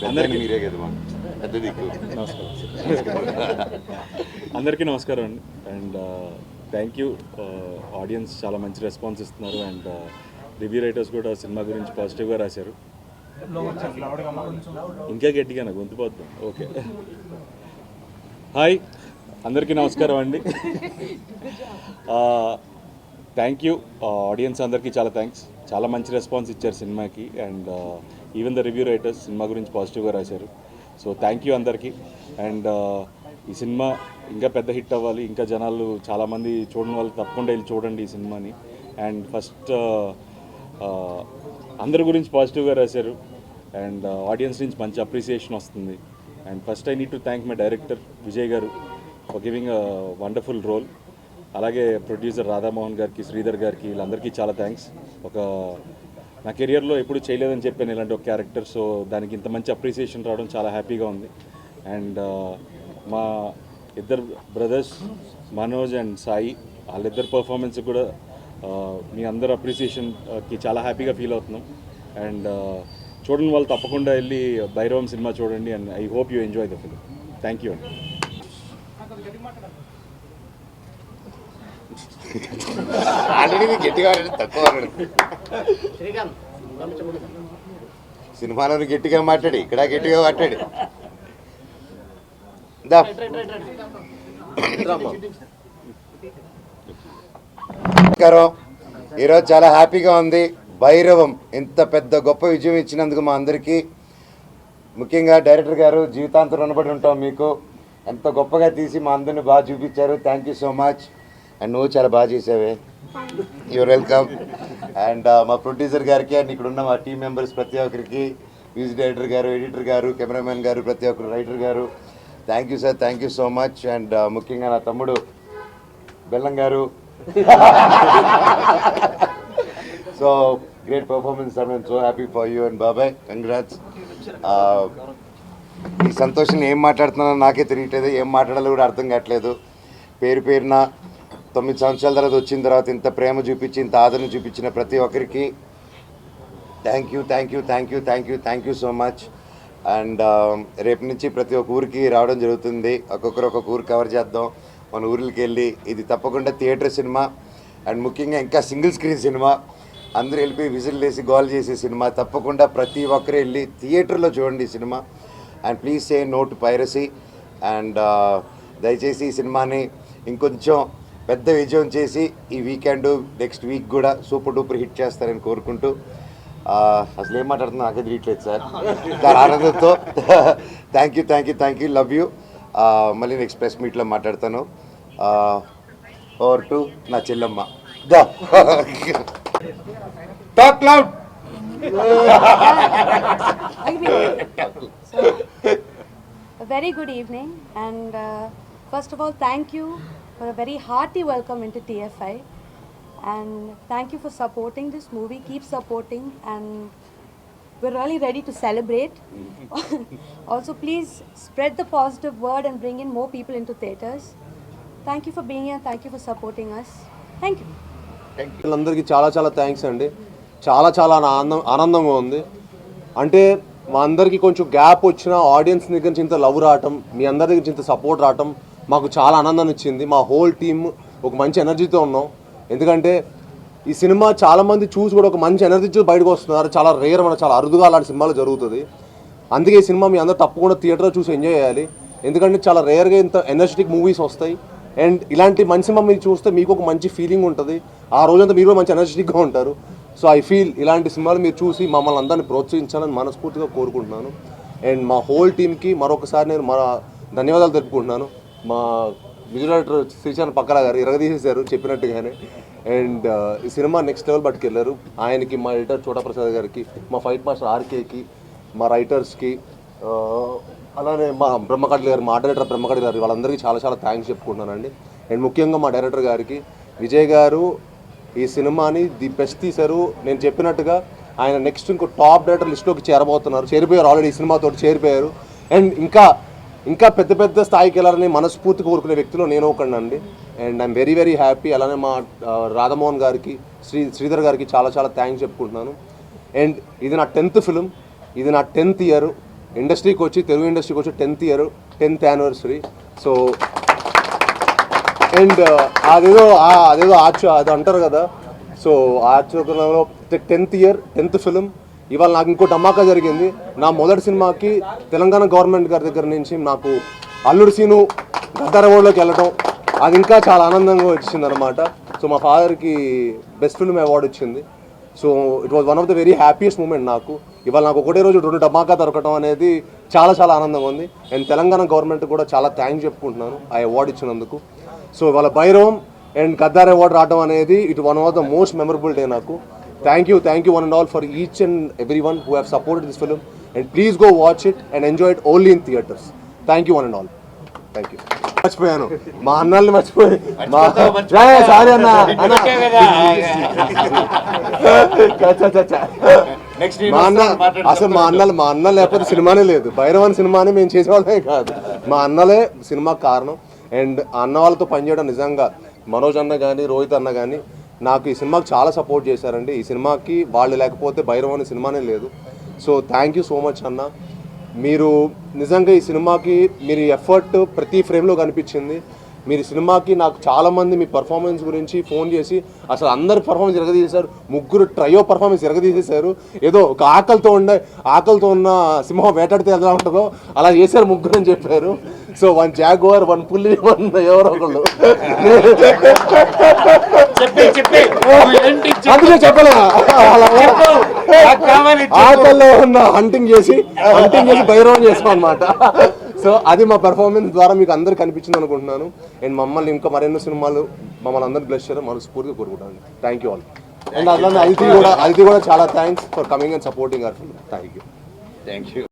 మీరే కదా పెద్ద దిక్కు. అందరికీ నమస్కారం అండి. And thank you. ఆడియన్స్ చాలా మంచి రెస్పాన్స్ ఇస్తున్నారు. అండ్ రివ్యూ రైటర్స్ కూడా సినిమా గురించి పాజిటివ్గా రాశారు. ఇంకా గట్టిగా నాకు గొంతు పోద్దాం. ఓకే, హాయ్ అందరికీ నమస్కారం అండి. థ్యాంక్ యూ ఆడియన్స్ అందరికీ చాలా థ్యాంక్స్. చాలా మంచి రెస్పాన్స్ ఇచ్చారు సినిమాకి. And even the review writers cinema గురించి పాజిటివ్గా రాశారు. సో థ్యాంక్ యూ అందరికీ. అండ్ ఈ సినిమా ఇంకా పెద్ద హిట్ అవ్వాలి, ఇంకా జనాలు చాలామంది చూడని వాళ్ళు తప్పకుండా వెళ్ళి చూడండి ఈ సినిమాని. అండ్ ఫస్ట్ అందరి గురించి పాజిటివ్గా రాశారు. అండ్ ఆడియన్స్ నుంచి మంచి అప్రిసియేషన్ వస్తుంది. And first I need to thank my director Vijay గారు for giving a wonderful role. అలాగే ప్రొడ్యూసర్ రాధామోహన్ గారికి, శ్రీధర్ గారికి, వీళ్ళందరికీ చాలా థ్యాంక్స్. నా కెరియర్లో ఎప్పుడు చేయలేదని చెప్పాను ఇలాంటి ఒక క్యారెక్టర్. సో దానికి ఇంత మంచి అప్రిసియేషన్ రావడం చాలా హ్యాపీగా ఉంది. అండ్ మా ఇద్దరు బ్రదర్స్ మనోజ్ అండ్ సాయి, వాళ్ళిద్దరు పర్ఫార్మెన్స్ కూడా మీ అందరు అప్రిసియేషన్కి చాలా హ్యాపీగా ఫీల్ అవుతున్నాం. అండ్ చూడండి వాళ్ళు తప్పకుండా వెళ్ళి భైరవం సినిమా చూడండి. And I hope you enjoy the film. Thank you అండి. ఆల్రెడీ గట్టిగా తక్కువ సినిమాలో గట్టిగా మాట్లాడి ఇక్కడ గట్టిగా మాట్లాడి నమస్కారం. ఈరోజు చాలా హ్యాపీగా ఉంది. భైరవం ఇంత పెద్ద గొప్ప విజయం ఇచ్చినందుకు మా అందరికీ, ముఖ్యంగా డైరెక్టర్ గారు జీవితాంతం రుణపడి ఉంటాం మీకు. ఎంత గొప్పగా తీసి మా అందరిని బాగా చూపించారు. Thank you so much. And నువ్వు చాలా బాగా చేసావే. You're welcome. అండ్ మా ప్రొడ్యూసర్ గారికి అండ్ ఇక్కడ ఉన్న మా టీం మెంబర్స్ ప్రతి ఒక్కరికి, మ్యూజిక్ డైరెక్టర్ గారు, ఎడిటర్ గారు, కెమెరామెన్ గారు, ప్రతి ఒక్కరు, రైటర్ గారు, thank you sir, thank you so much. And ముఖ్యంగా నా తమ్ముడు బెల్లం గారు, so great performance sir. I'm so happy for you and బాబాయ్, కంగ్రాట్స్. ఈ సంతోషం ఏం మాట్లాడుతున్నానో నాకే తెలియట్లేదు, ఏం మాట్లాడాలో కూడా అర్థం కావట్లేదు. పేరు పేరున 9 సంవత్సరాల తర్వాత వచ్చిన తర్వాత ఇంత ప్రేమ చూపించి, ఇంత ఆదరణ చూపించిన ప్రతి ఒక్కరికి thank you, thank you, thank you, thank you, thank you so much. And రేపు నుంచి ప్రతి ఒక్క ఊరికి రావడం జరుగుతుంది. ఒక్కొక్కరు ఒక్కొక్క ఊరు కవర్ చేద్దాం. మన ఊర్లకి వెళ్ళి, ఇది తప్పకుండా థియేటర్ సినిమా. అండ్ ముఖ్యంగా ఇంకా సింగిల్ స్క్రీన్ సినిమా. అందరూ వెళ్ళిపోయి విజిల్ వేసి గోల్ చేసే సినిమా. తప్పకుండా ప్రతి ఒక్కరు వెళ్ళి థియేటర్లో చూడండి ఈ cinema. And please say no to piracy. And దయచేసి ఈ సినిమాని ఇంకొంచెం పెద్ద విజయం చేసి ఈ వీకెండ్, నెక్స్ట్ వీక్ కూడా సూపర్ డూపర్ హిట్ చేస్తారని కోరుకుంటూ, అసలు ఏం మాట్లాడుతున్నా నాకే తెలియట్లేదు సార్, దాని ఆనందంతో thank you, thank you, thank you, love you. మళ్ళీ నెక్స్ట్ ప్రెస్ మీట్లో మాట్లాడతాను. ఓవర్ టు నా చెల్లమ్మ. Talk loud. A very good evening, and first of all, thank you for a very hearty welcome into TFI, and thank you for supporting this movie. Keep supporting, and we're really ready to celebrate. Also, please spread the positive word and bring in more people into theatres. Thank you for being here. Thank you for supporting us. Thank you. అందరికీ చాలా చాలా thanks అండి. చాలా ఆనందంగా ఉంది. అంటే మా అందరికీ కొంచెం గ్యాప్ వచ్చిన ఆడియన్స్ దగ్గర నుంచి ఇంత లవ్ రావటం, మీ అందరి దగ్గర నుంచి ఇంత సపోర్ట్ రావటం మాకు చాలా ఆనందాన్ని ఇచ్చింది. మా హోల్ టీమ్ ఒక మంచి ఎనర్జీతో ఉన్నాం. ఎందుకంటే ఈ సినిమా చాలామంది చూసి కూడా ఒక మంచి ఎనర్జీ చూసి బయటకు వస్తున్నారు. చాలా రేర్, మన చాలా అరుదుగా అలాంటి సినిమాలు జరుగుతుంది. అందుకే ఈ సినిమా మీ అందరూ తప్పకుండా థియేటర్లో చూసి ఎంజాయ్ చేయాలి. ఎందుకంటే చాలా రేర్గా ఇంత ఎనర్జెటిక్ మూవీస్ వస్తాయి. అండ్ ఇలాంటి మంచి సినిమా మీరు చూస్తే మీకు ఒక మంచి ఫీలింగ్ ఉంటుంది. ఆ రోజంతా మీరు మంచి ఎనర్జెటిక్గా ఉంటారు. సో ఐ ఫీల్ ఇలాంటి సినిమాలు మీరు చూసి మమ్మల్ని అందరినీ ప్రోత్సహించాలని మనస్ఫూర్తిగా కోరుకుంటున్నాను. అండ్ మా హోల్ టీమ్కి మరొకసారి నేను ధన్యవాదాలు తెలుపుకుంటున్నాను. మా విజువల్ డైరెక్టర్ శ్రీశాంత్ పక్కల గారు ఇరగదీసేశారు చెప్పినట్టుగానే. అండ్ ఈ సినిమా నెక్స్ట్ లెవెల్ పట్టుకెళ్ళారు. ఆయనకి, మా ఎడిటర్ చోటప్రసాద్ గారికి, మా ఫైట్ మాస్టర్ ఆర్కేకి, మా రైటర్స్కి, అలానే మా బ్రహ్మకడ్లి గారు, మా డైరెక్టర్ బ్రహ్మకడ్లి గారు, వాళ్ళందరికీ చాలా చాలా థ్యాంక్స్ చెప్పుకుంటున్నానండి. అండ్ ముఖ్యంగా మా డైరెక్టర్ గారికి, విజయ్ గారు ఈ సినిమాని ది బెస్ట్ తీశారు. నేను చెప్పినట్టుగా ఆయన నెక్స్ట్ ఇంకో టాప్ డైరెక్టర్ లిస్ట్లోకి చేరిపోయారు. ఆల్రెడీ ఈ సినిమాతో చేరిపోయారు. అండ్ ఇంకా పెద్ద పెద్ద స్థాయికి వెళ్ళాలని మనస్ఫూర్తిగా కోరుకునే వ్యక్తిలో నేను ఒకడినండి. And I'm very very happy. అలానే మా రాధామోహన్ గారికి, శ్రీధర్ గారికి చాలా చాలా థ్యాంక్స్ చెప్పుకుంటున్నాను. అండ్ ఇది నా 10th ఫిలిం, ఇది నా 10th ఇయర్. ఇండస్ట్రీకి వచ్చి తెలుగు ఇండస్ట్రీకి వచ్చి 10th యానివర్సరీ. సో అండ్ అదేదో అది అంటారు కదా, సో ఆచరణలో 10th ఫిలిం. ఇవాళ నాకు ఇంకో ధమాకా జరిగింది. నా మొదటి సినిమాకి తెలంగాణ గవర్నమెంట్ గారి దగ్గర నుంచి నాకు అల్లుడు సీను గద్దర్ అవార్డులోకి వెళ్ళటం, అది ఇంకా చాలా ఆనందంగా వచ్చింది అనమాట. సో మా ఫాదర్కి బెస్ట్ ఫిల్మ్ అవార్డు వచ్చింది. So it was one of the very happiest moment నాకు. ఇవాళ నాకు ఒకటే రోజు 2 ధమాకా దొరకడం అనేది చాలా చాలా ఆనందంగా ఉంది. అండ్ తెలంగాణ గవర్నమెంట్ కూడా చాలా థ్యాంక్స్ చెప్పుకుంటున్నాను ఆ అవార్డు ఇచ్చినందుకు. సో ఇవాళ భైరవం అండ్ గద్దార్ అవార్డు రావడం అనేది it one of the most memorable day నాకు. Thank you one and all for each and every one who have supported this film. And please go watch it and enjoy it only in theatres. Thank you one and all. Thank you. మర్చిపోయాను మా అన్నల్ని మర్చిపోయి sorry అన్న మా అన్న లేకపోతే సినిమానే లేదు. భైరవన్ సినిమాని మేము చేసేవాళ్ళమే కాదు, మా అన్నలే సినిమా కారణం. అండ్ అన్న వాళ్ళతో పనిచేయడం నిజంగా మనోజ్ అన్న కానీ రోహిత్ అన్న కానీ నాకు ఈ సినిమాకి చాలా సపోర్ట్ చేశారండి. ఈ సినిమాకి వాళ్ళు లేకపోతే భైరవన్ సినిమానే లేదు. So thank you so much అన్న. మీరు నిజంగా ఈ సినిమాకి మీరు ఎఫర్ట్ ప్రతి ఫ్రేమ్లో కనిపించింది. మీరు సినిమాకి నాకు చాలామంది మీ పర్ఫార్మెన్స్ గురించి ఫోన్ చేసి అసలు అందరి పర్ఫార్మెన్స్ ఎరగదీసేశారు. 3 ట్రయో పర్ఫార్మెన్స్ ఎరగదీసేశారు. ఏదో ఒక ఆకలితో ఉన్న సింహం వేటాడితే ఎలా ఉంటుందో అలా చేశారు 3 అని చెప్పారు. సో 1 జాగ్వార్ 1 పులి 1 ఎవరో ఒకళ్ళు అందుకే చెప్పలే ఆకల్లో ఉన్న హంటింగ్ చేసి భైరవం చేస్తాం అనమాట. సో అది మా పెర్ఫార్మెన్స్ ద్వారా మీకు అందరు కనిపించింది అనుకుంటున్నాను. అండ్ మమ్మల్ని ఇంకా మరెన్నో సినిమాలు మమ్మల్ని అందరూ బ్లెస్ చేయడం మనస్ఫూర్తిగా కోరుకుంటాను. Thank you all. అండ్ అట్లా అదితి కూడా చాలా thanks for coming and supporting hour film. Thank you.